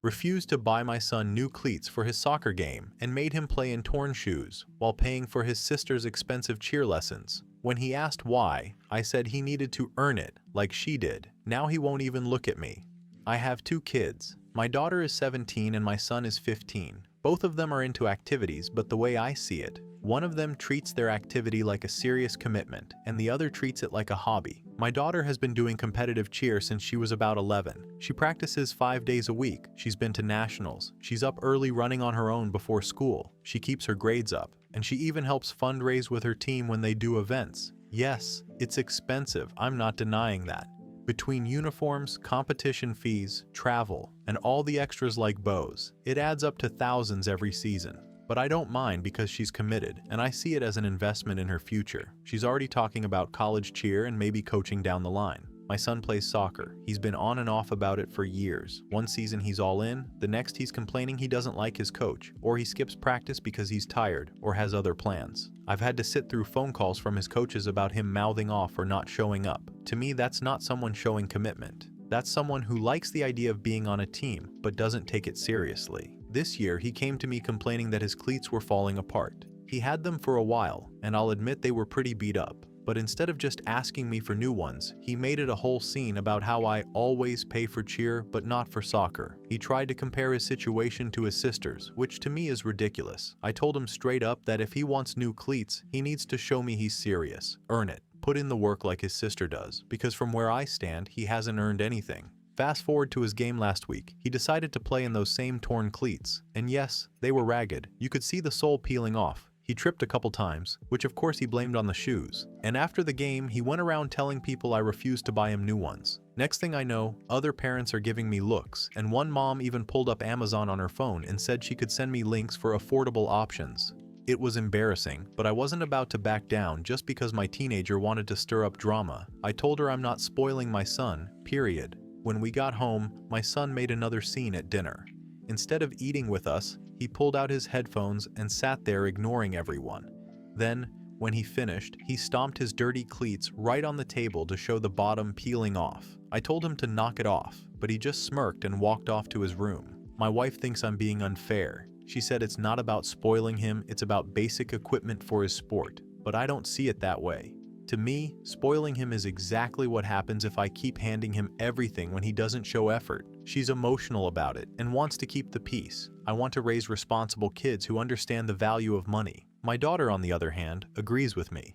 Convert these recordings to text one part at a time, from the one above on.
refused to buy my son new cleats for his soccer game, and made him play in torn shoes while paying for his sister's expensive cheer lessons. When he asked why, I said he needed to earn it like she did. Now he won't even look at me. I have 2 kids. My daughter is 17 and my son is 15. Both of them are into activities, but the way I see it, one of them treats their activity like a serious commitment, and the other treats it like a hobby. My daughter has been doing competitive cheer since she was about 11. She practices 5 days a week. She's been to nationals. She's up early running on her own before school. She keeps her grades up, and she even helps fundraise with her team when they do events. Yes, it's expensive. I'm not denying that. Between uniforms, competition fees, travel, and all the extras like bows, it adds up to thousands every season. But I don't mind because she's committed, and I see it as an investment in her future. She's already talking about college cheer and maybe coaching down the line. My son plays soccer. He's been on and off about it for years. One season he's all in, the next he's complaining he doesn't like his coach, or he skips practice because he's tired or has other plans. I've had to sit through phone calls from his coaches about him mouthing off or not showing up. To me, that's not someone showing commitment. That's someone who likes the idea of being on a team, but doesn't take it seriously. This year, he came to me complaining that his cleats were falling apart. He had them for a while, and I'll admit they were pretty beat up. But instead of just asking me for new ones, he made it a whole scene about how I always pay for cheer but not for soccer. He tried to compare his situation to his sister's, which to me is ridiculous. I told him straight up that if he wants new cleats, he needs to show me he's serious, earn it, put in the work like his sister does, because from where I stand, he hasn't earned anything. Fast forward to his game last week, he decided to play in those same torn cleats. And yes, they were ragged. You could see the sole peeling off. He tripped a couple times, which of course he blamed on the shoes. And after the game, he went around telling people I refused to buy him new ones. Next thing I know, other parents are giving me looks, and one mom even pulled up Amazon on her phone and said she could send me links for affordable options. It was embarrassing, but I wasn't about to back down just because my teenager wanted to stir up drama. I told her I'm not spoiling my son, period. When we got home, my son made another scene at dinner. Instead of eating with us, he pulled out his headphones and sat there ignoring everyone. Then, when he finished, he stomped his dirty cleats right on the table to show the bottom peeling off. I told him to knock it off, but he just smirked and walked off to his room. My wife thinks I'm being unfair. She said it's not about spoiling him, it's about basic equipment for his sport. But I don't see it that way. To me, spoiling him is exactly what happens if I keep handing him everything when he doesn't show effort. She's emotional about it and wants to keep the peace. I want to raise responsible kids who understand the value of money. My daughter, on the other hand, agrees with me.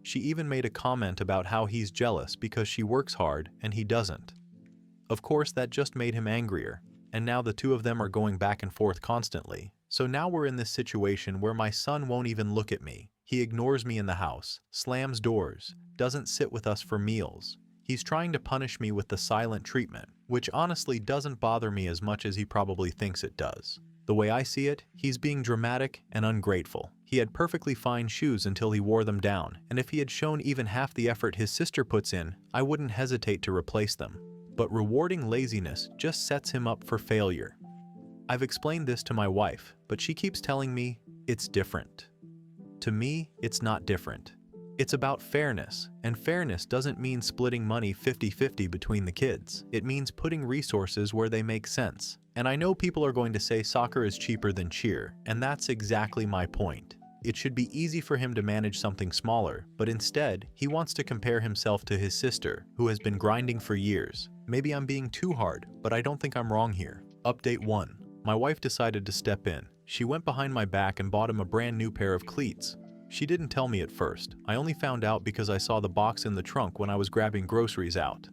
She even made a comment about how he's jealous because she works hard and he doesn't. Of course, that just made him angrier, and now the two of them are going back and forth constantly. So now we're in this situation where my son won't even look at me. He ignores me in the house, slams doors, doesn't sit with us for meals. He's trying to punish me with the silent treatment, which honestly doesn't bother me as much as he probably thinks it does. The way I see it, he's being dramatic and ungrateful. He had perfectly fine shoes until he wore them down, and if he had shown even half the effort his sister puts in, I wouldn't hesitate to replace them. But rewarding laziness just sets him up for failure. I've explained this to my wife, but she keeps telling me it's different. To me, it's not different. It's about fairness, and fairness doesn't mean splitting money 50-50 between the kids. It means putting resources where they make sense. And I know people are going to say soccer is cheaper than cheer, and that's exactly my point. It should be easy for him to manage something smaller, but instead, he wants to compare himself to his sister, who has been grinding for years. Maybe I'm being too hard, but I don't think I'm wrong here. Update 1. My wife decided to step in. She went behind my back and bought him a brand new pair of cleats. She didn't tell me at first. I only found out because I saw the box in the trunk when I was grabbing groceries out.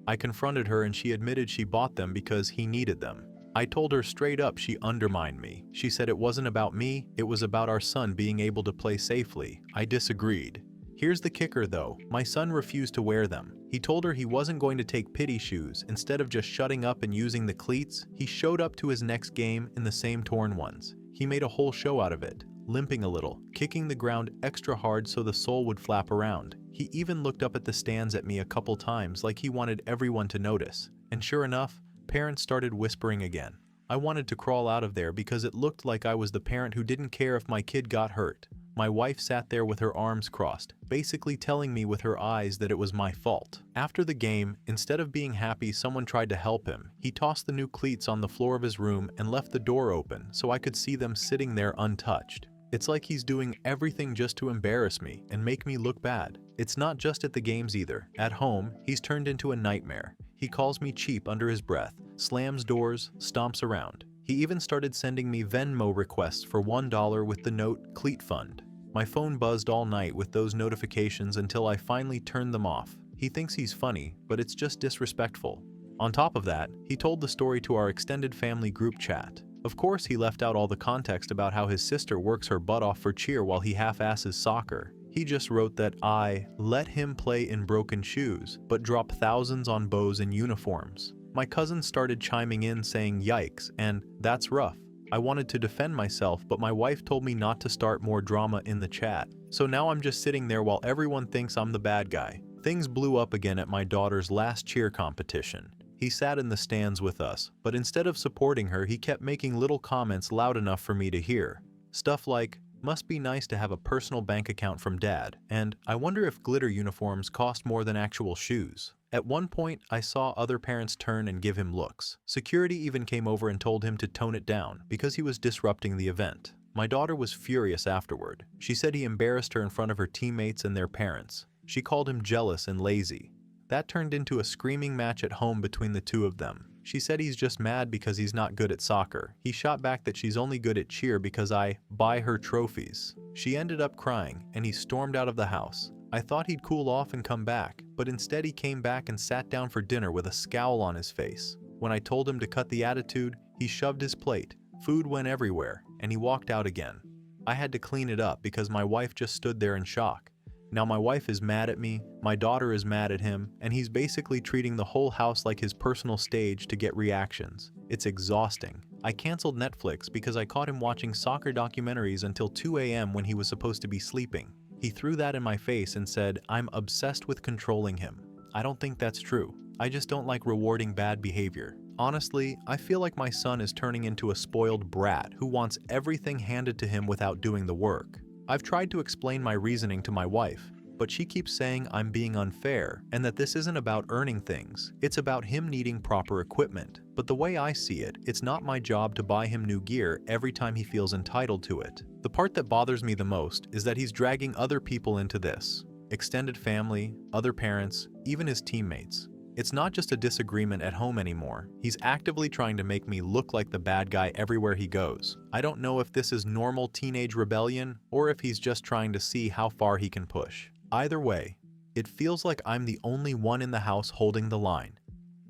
I confronted her and she admitted she bought them because he needed them. I told her straight up she undermined me. She said it wasn't about me, it was about our son being able to play safely. I disagreed. Here's the kicker though, my son refused to wear them. He told her he wasn't going to take pity shoes. Instead of just shutting up and using the cleats, he showed up to his next game in the same torn ones. He made a whole show out of it, limping a little, kicking the ground extra hard so the sole would flap around. He even looked up at the stands at me a couple times like he wanted everyone to notice. And sure enough, parents started whispering again. I wanted to crawl out of there because it looked like I was the parent who didn't care if my kid got hurt. My wife sat there with her arms crossed, basically telling me with her eyes that it was my fault. After the game, instead of being happy someone tried to help him, he tossed the new cleats on the floor of his room and left the door open so I could see them sitting there untouched. It's like he's doing everything just to embarrass me and make me look bad. It's not just at the games either. At home, he's turned into a nightmare. He calls me cheap under his breath, slams doors, stomps around. He even started sending me Venmo requests for $1 with the note Cleat Fund. My phone buzzed all night with those notifications until I finally turned them off. He thinks he's funny, but it's just disrespectful. On top of that, he told the story to our extended family group chat. Of course, he left out all the context about how his sister works her butt off for cheer while he half-asses soccer. He just wrote that I let him play in broken shoes, but drop thousands on bows and uniforms. My cousin started chiming in saying yikes and that's rough. I wanted to defend myself, but my wife told me not to start more drama in the chat. So now I'm just sitting there while everyone thinks I'm the bad guy. Things blew up again at my daughter's last cheer competition. He sat in the stands with us, but instead of supporting her, he kept making little comments loud enough for me to hear. Stuff like, must be nice to have a personal bank account from dad, and I wonder if glitter uniforms cost more than actual shoes. At one point, I saw other parents turn and give him looks. Security even came over and told him to tone it down because he was disrupting the event. My daughter was furious afterward. She said he embarrassed her in front of her teammates and their parents. She called him jealous and lazy. That turned into a screaming match at home between the two of them. She said he's just mad because he's not good at soccer. He shot back that she's only good at cheer because I buy her trophies. She ended up crying, and he stormed out of the house. I thought he'd cool off and come back, but instead he came back and sat down for dinner with a scowl on his face. When I told him to cut the attitude, he shoved his plate. Food went everywhere, and he walked out again. I had to clean it up because my wife just stood there in shock. Now my wife is mad at me, my daughter is mad at him, and he's basically treating the whole house like his personal stage to get reactions. It's exhausting. I canceled Netflix because I caught him watching soccer documentaries until 2 a.m. when he was supposed to be sleeping. He threw that in my face and said, I'm obsessed with controlling him. I don't think that's true. I just don't like rewarding bad behavior. Honestly, I feel like my son is turning into a spoiled brat who wants everything handed to him without doing the work. I've tried to explain my reasoning to my wife, but she keeps saying I'm being unfair and that this isn't about earning things. It's about him needing proper equipment. But the way I see it, it's not my job to buy him new gear every time he feels entitled to it. The part that bothers me the most is that he's dragging other people into this. Extended family, other parents, even his teammates. It's not just a disagreement at home anymore. He's actively trying to make me look like the bad guy everywhere he goes. I don't know if this is normal teenage rebellion or if he's just trying to see how far he can push. Either way, it feels like I'm the only one in the house holding the line.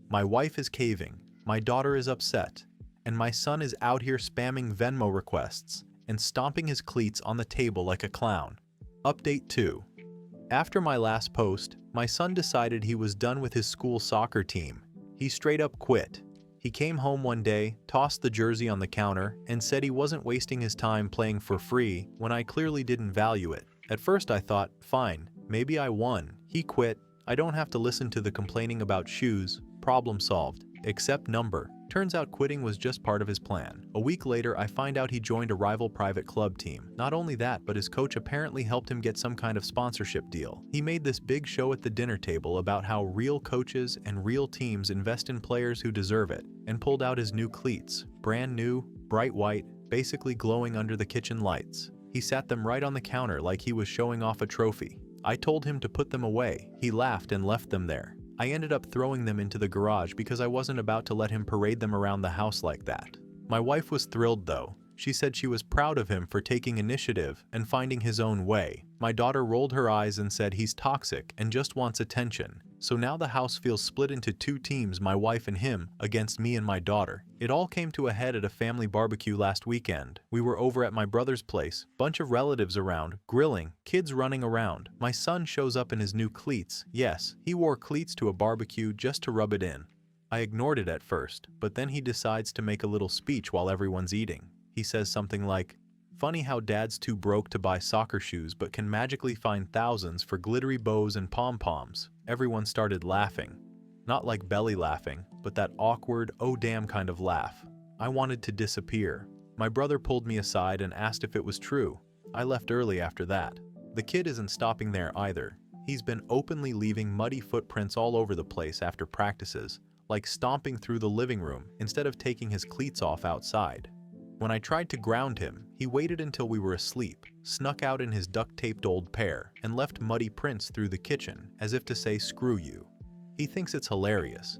My wife is caving, my daughter is upset, and my son is out here spamming Venmo requests and stomping his cleats on the table like a clown. Update 2. After my last post, my son decided he was done with his school soccer team. He straight up quit. He came home one day, tossed the jersey on the counter, and said he wasn't wasting his time playing for free when I clearly didn't value it. At first I thought, fine, maybe I won. He quit. I don't have to listen to the complaining about shoes. Problem solved. Except number. Turns out quitting was just part of his plan. A week later, I find out he joined a rival private club team. Not only that, but his coach apparently helped him get some kind of sponsorship deal. He made this big show at the dinner table about how real coaches and real teams invest in players who deserve it, and pulled out his new cleats. Brand new, bright white, basically glowing under the kitchen lights. He sat them right on the counter like he was showing off a trophy. I told him to put them away. He laughed and left them there. I ended up throwing them into the garage because I wasn't about to let him parade them around the house like that. My wife was thrilled though. She said she was proud of him for taking initiative and finding his own way. My daughter rolled her eyes and said he's toxic and just wants attention. So now the house feels split into two teams, my wife and him, against me and my daughter. It all came to a head at a family barbecue last weekend. We were over at my brother's place, bunch of relatives around, grilling, kids running around. My son shows up in his new cleats. Yes, he wore cleats to a barbecue just to rub it in. I ignored it at first, but then he decides to make a little speech while everyone's eating. He says something like, "Funny how dad's too broke to buy soccer shoes but can magically find thousands for glittery bows and pom-poms." Everyone started laughing. Not like belly laughing, but that awkward, oh damn kind of laugh. I wanted to disappear. My brother pulled me aside and asked if it was true. I left early after that. The kid isn't stopping there either. He's been openly leaving muddy footprints all over the place after practices, like stomping through the living room instead of taking his cleats off outside. When I tried to ground him, he waited until we were asleep, snuck out in his duct-taped old pair, and left muddy prints through the kitchen, as if to say screw you. He thinks it's hilarious.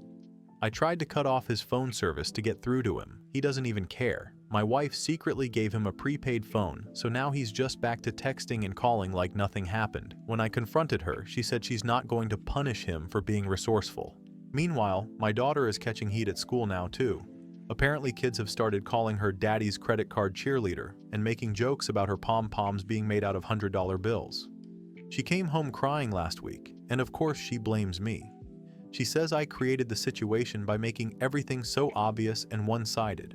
I tried to cut off his phone service to get through to him. He doesn't even care. My wife secretly gave him a prepaid phone, so now he's just back to texting and calling like nothing happened. When I confronted her, she said she's not going to punish him for being resourceful. Meanwhile, my daughter is catching heat at school now too. Apparently kids have started calling her daddy's credit card cheerleader and making jokes about her pom-poms being made out of $100 bills. She came home crying last week, and of course she blames me. She says I created the situation by making everything so obvious and one-sided.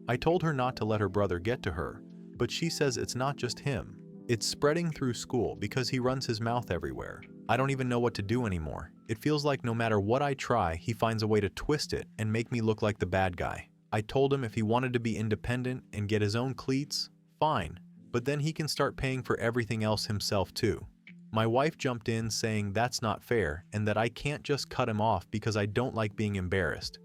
I told her not to let her brother get to her, but she says it's not just him. It's spreading through school because he runs his mouth everywhere. I don't even know what to do anymore. It feels like no matter what I try, he finds a way to twist it and make me look like the bad guy. I told him if he wanted to be independent and get his own cleats, fine, but then he can start paying for everything else himself too. My wife jumped in saying that's not fair and that I can't just cut him off because I don't like being embarrassed.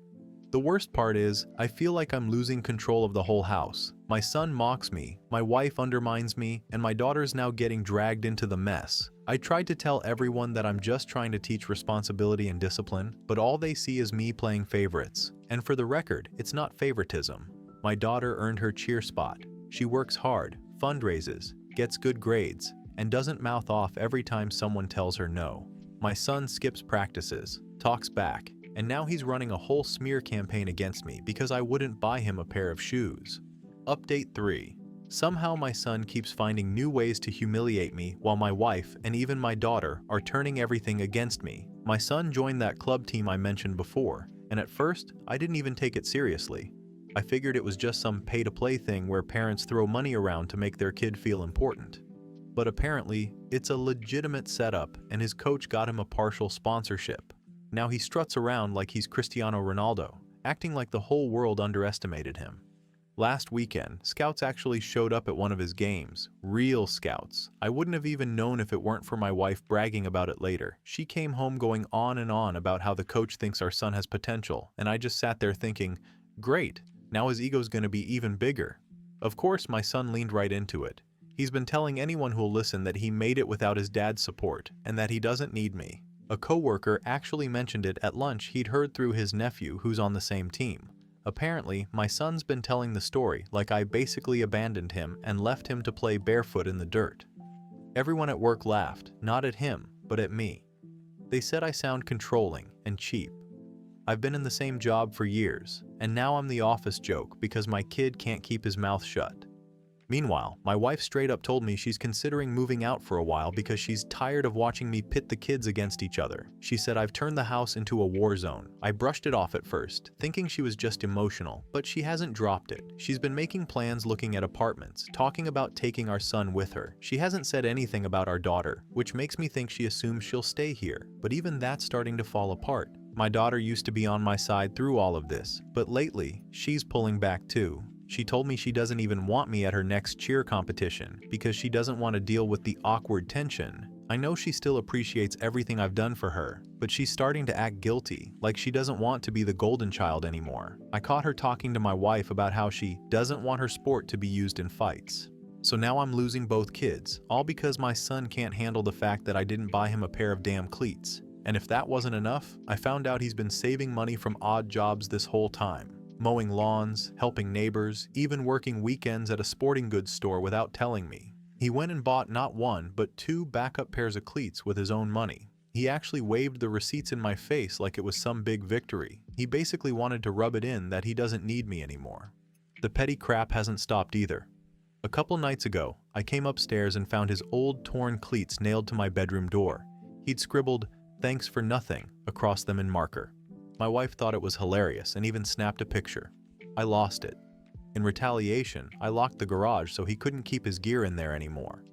The worst part is, I feel like I'm losing control of the whole house. My son mocks me, my wife undermines me, and my daughter's now getting dragged into the mess. I tried to tell everyone that I'm just trying to teach responsibility and discipline, but all they see is me playing favorites. And for the record, it's not favoritism. My daughter earned her cheer spot. She works hard, fundraises, gets good grades, and doesn't mouth off every time someone tells her no. My son skips practices, talks back, and now he's running a whole smear campaign against me because I wouldn't buy him a pair of shoes. Update 3. Somehow my son keeps finding new ways to humiliate me while my wife and even my daughter are turning everything against me. My son joined that club team I mentioned before, and at first, I didn't even take it seriously. I figured it was just some pay-to-play thing where parents throw money around to make their kid feel important. But apparently, it's a legitimate setup and his coach got him a partial sponsorship. Now he struts around like he's Cristiano Ronaldo, acting like the whole world underestimated him. Last weekend, scouts actually showed up at one of his games. Real scouts. I wouldn't have even known if it weren't for my wife bragging about it later. She came home going on and on about how the coach thinks our son has potential, and I just sat there thinking, great, now his ego's gonna be even bigger. Of course, my son leaned right into it. He's been telling anyone who'll listen that he made it without his dad's support, and that he doesn't need me. A coworker actually mentioned it at lunch he'd heard through his nephew who's on the same team. Apparently, my son's been telling the story like I basically abandoned him and left him to play barefoot in the dirt. Everyone at work laughed, not at him, but at me. They said I sound controlling and cheap. I've been in the same job for years, and now I'm the office joke because my kid can't keep his mouth shut. Meanwhile, my wife straight up told me she's considering moving out for a while because she's tired of watching me pit the kids against each other. She said I've turned the house into a war zone. I brushed it off at first, thinking she was just emotional, but she hasn't dropped it. She's been making plans looking at apartments, talking about taking our son with her. She hasn't said anything about our daughter, which makes me think she assumes she'll stay here, but even that's starting to fall apart. My daughter used to be on my side through all of this, but lately, she's pulling back too. She told me she doesn't even want me at her next cheer competition because she doesn't want to deal with the awkward tension. I know she still appreciates everything I've done for her, but she's starting to act guilty, like she doesn't want to be the golden child anymore. I caught her talking to my wife about how she doesn't want her sport to be used in fights. So now I'm losing both kids, all because my son can't handle the fact that I didn't buy him a pair of damn cleats. And if that wasn't enough, I found out he's been saving money from odd jobs this whole time. Mowing lawns, helping neighbors, even working weekends at a sporting goods store without telling me. He went and bought not one, but 2 backup pairs of cleats with his own money. He actually waved the receipts in my face like it was some big victory. He basically wanted to rub it in that he doesn't need me anymore. The petty crap hasn't stopped either. A couple nights ago, I came upstairs and found his old torn cleats nailed to my bedroom door. He'd scribbled, "Thanks for nothing," across them in marker. My wife thought it was hilarious and even snapped a picture. I lost it. In retaliation, I locked the garage so he couldn't keep his gear in there anymore.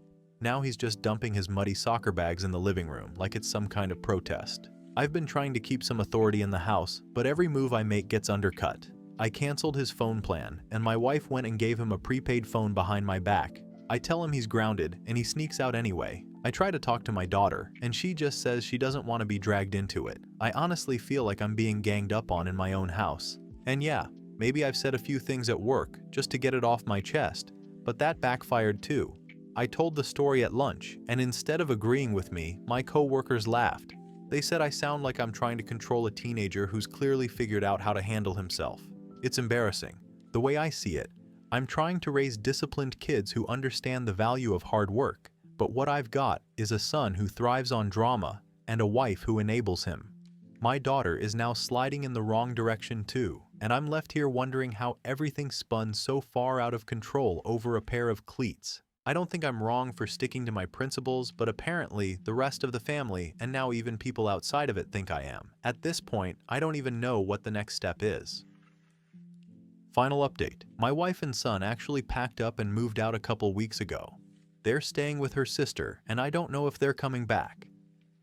Now he's just dumping his muddy soccer bags in the living room like it's some kind of protest. I've been trying to keep some authority in the house, but every move I make gets undercut. I canceled his phone plan, and my wife went and gave him a prepaid phone behind my back. I tell him he's grounded and he sneaks out anyway. I try to talk to my daughter and she just says she doesn't want to be dragged into it. I honestly feel like I'm being ganged up on in my own house. And yeah, maybe I've said a few things at work just to get it off my chest, but that backfired too. I told the story at lunch and instead of agreeing with me, my co-workers laughed. They said I sound like I'm trying to control a teenager who's clearly figured out how to handle himself. It's embarrassing. The way I see it, I'm trying to raise disciplined kids who understand the value of hard work, but what I've got is a son who thrives on drama and a wife who enables him. My daughter is now sliding in the wrong direction too, and I'm left here wondering how everything spun so far out of control over a pair of cleats. I don't think I'm wrong for sticking to my principles, but apparently the rest of the family and now even people outside of it think I am. At this point, I don't even know what the next step is. Final update. My wife and son actually packed up and moved out a couple weeks ago. They're staying with her sister, and I don't know if they're coming back.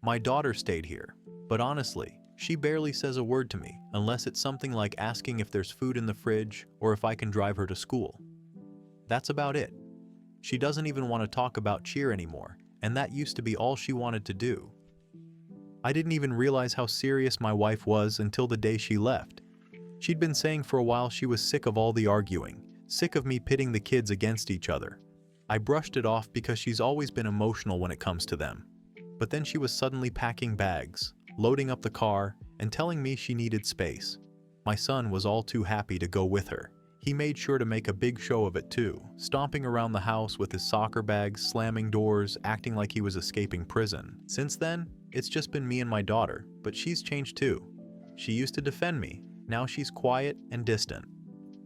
My daughter stayed here, but honestly, she barely says a word to me unless it's something like asking if there's food in the fridge or if I can drive her to school. That's about it. She doesn't even want to talk about cheer anymore, and that used to be all she wanted to do. I didn't even realize how serious my wife was until the day she left. She'd been saying for a while she was sick of all the arguing, sick of me pitting the kids against each other. I brushed it off because she's always been emotional when it comes to them. But then she was suddenly packing bags, loading up the car, and telling me she needed space. My son was all too happy to go with her. He made sure to make a big show of it too, stomping around the house with his soccer bags, slamming doors, acting like he was escaping prison. Since then, it's just been me and my daughter, but she's changed too. She used to defend me, now she's quiet and distant.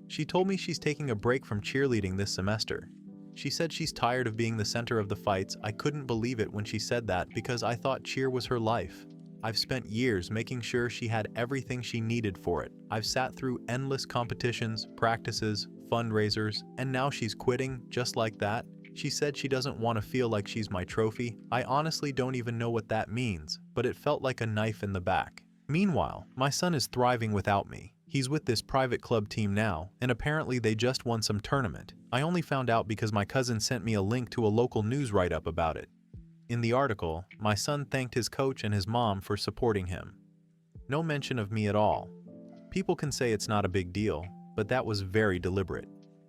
She told me she's taking a break from cheerleading this semester. She said she's tired of being the center of the fights. I couldn't believe it when she said that because I thought cheer was her life. I've spent years making sure she had everything she needed for it. I've sat through endless competitions, practices, fundraisers, and now she's quitting just like that. She said she doesn't want to feel like she's my trophy. I honestly don't even know what that means, but it felt like a knife in the back. Meanwhile, my son is thriving without me. He's with this private club team now, and apparently they just won some tournament. I only found out because my cousin sent me a link to a local news write-up about it. In the article, my son thanked his coach and his mom for supporting him. No mention of me at all. People can say it's not a big deal, but that was very deliberate.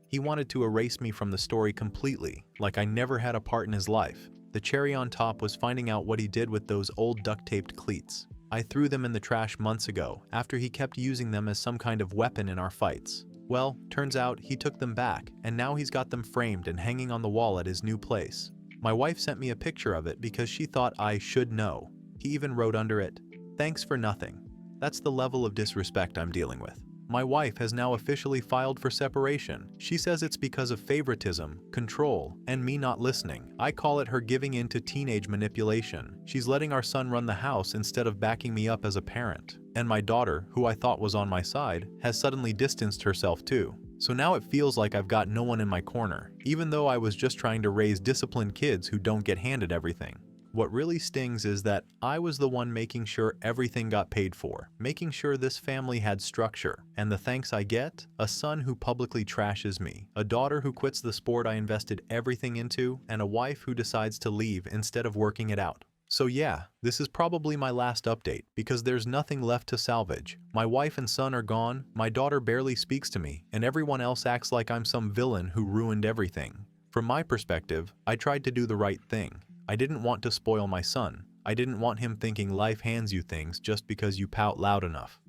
He wanted to erase me from the story completely, like I never had a part in his life. The cherry on top was finding out what he did with those old duct-taped cleats. I threw them in the trash months ago, after he kept using them as some kind of weapon in our fights. Well, turns out he took them back, and now he's got them framed and hanging on the wall at his new place. My wife sent me a picture of it because she thought I should know. He even wrote under it, "Thanks for nothing." That's the level of disrespect I'm dealing with. My wife has now officially filed for separation. She says it's because of favoritism, control, and me not listening. I call it her giving in to teenage manipulation. She's letting our son run the house instead of backing me up as a parent. And my daughter, who I thought was on my side, has suddenly distanced herself too. So now it feels like I've got no one in my corner, even though I was just trying to raise disciplined kids who don't get handed everything. What really stings is that I was the one making sure everything got paid for, making sure this family had structure, and the thanks I get? A son who publicly trashes me, a daughter who quits the sport I invested everything into, and a wife who decides to leave instead of working it out. So yeah, this is probably my last update because there's nothing left to salvage. My wife and son are gone, my daughter barely speaks to me, and everyone else acts like I'm some villain who ruined everything. From my perspective, I tried to do the right thing. I didn't want to spoil my son. I didn't want him thinking life hands you things just because you pout loud enough.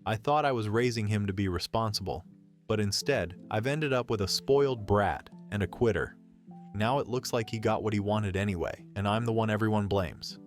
I thought I was raising him to be responsible, but instead, I've ended up with a spoiled brat and a quitter. Now it looks like he got what he wanted anyway, and I'm the one everyone blames.